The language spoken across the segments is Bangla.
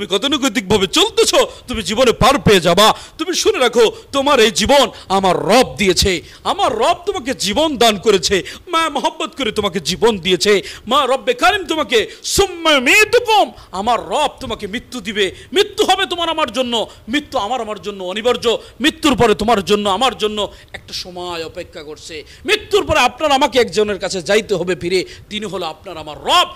তুমি গতানুগতিকভাবে চলতেছ, তুমি জীবনে পার পেয়ে যাবা। তুমি শুনে রাখো, তোমার এই জীবন আমার রব দিয়েছে। আমার রব তোমাকে জীবন দান করেছে, মা মহব্বত করে তোমাকে জীবন দিয়েছে। মা রব্বে কারিম তোমাকে সুম্মা ইউমীতুকুম, আমার রব তোমাকে মৃত্যু দিবে। মৃত্যু হবে তোমার আমার জন্য, মৃত্যু আমার জন্য অনিবার্য। মৃত্যুর পরে তোমার জন্য আমার জন্য একটা সময় অপেক্ষা করছে। মৃত্যুর পরে আপনার আমাকে একজনের কাছে যাইতে হবে ফিরে, তিনি হলো আপনার আমার রব।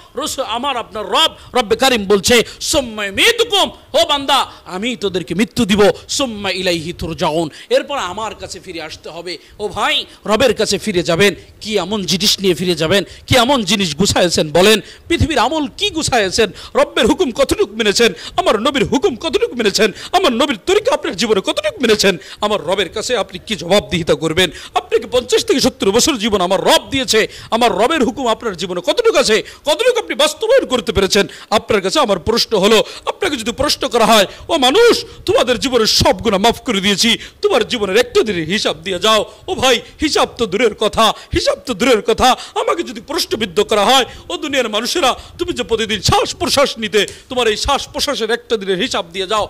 আমার আপনার রব রব্বে কারিম বলছে সুম্মা ইউমীতুকুম, ও বান্দা আমি তোদেরকে মৃত্যু দিব, সুম্মা ইলাইহি তুরজাউন, এরপর আমার কাছে ফিরে আসতে হবে। ও ভাই, রবের কাছে ফিরে যাবেন, কি এমন জিনিস নিয়ে ফিরে যাবেন? কি এমন জিনিস গুছাইছেন বলেন? পৃথিবীর আমল কি গুছাইছেন? রব্বের হুকুম কতটুকু মেনেছেন? আমার নবীর হুকুম কতটুকু মেনেছেন? আমার নবীর তরিকা আপনার জীবনে কতটুকু মেনেছেন? আমার রবের কাছে আপনি কি জবাবদিহিতা করবেন? আপনাকে 50 থেকে 70 বছর জীবন আমার রব দিয়েছে, আমার রবের হুকুম আপনার জীবনে কতটুকু আছে, কতটুকু আপনি বাস্তবায়ন করতে পেরেছেন? আপনার কাছে আমার প্রশ্ন হলো, আপনাকে যদি প্রশ্ন করা হয়, ও মানুষ, তোমাদের জীবনের সব গুনাহ মাফ করে দিয়েছি, তোমার জীবনের একটা দিনের হিসাব দিয়ে যাও। ও ভাই, হিসাব তো দূরের কথা, হিসাব তো দূরের কথা, আমাকে যদি প্রশ্নবিদ্ধ করা হয়, ও দুনিয়ার মানুষেরা, তুমি যে প্রতিদিন শ্বাস প্রশ্বাস নিতে, তোমার এই শ্বাস প্রশ্বাসের একটা দিনের হিসাব দিয়ে যাও।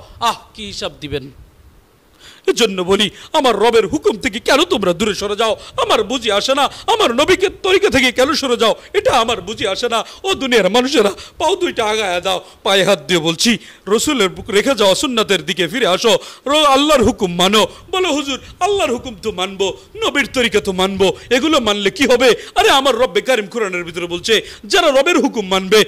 কি হিসাব দিবেন? এজন্য বলি, আমার রবের হুকুম থেকে কেন তোমরা দূরে সরে যাও? আমার বুঝি আসে না। আমার নবীকে তরিকা থেকে কেন সরে যাও? এটা আমার বুঝি আসে না। ও দুনিয়ার মানুষেরা, পাও দুইটা আগায়া দাও, পায়ে হাত দিয়ে বলছি, রসুলের বুক রেখে যাওয়া সুন্নাতের দিকে ফিরে আসো, আল্লাহর হুকুম মানো। বলো হুজুর, আল্লাহর হুকুম তো মানবো, নবীর তরিকা তো মানবো, এগুলো মানলে কি হবে? আরে আমার রব্বে কারিম কোরআনের ভিতরে বলছে, যারা রবের হুকুম মানবে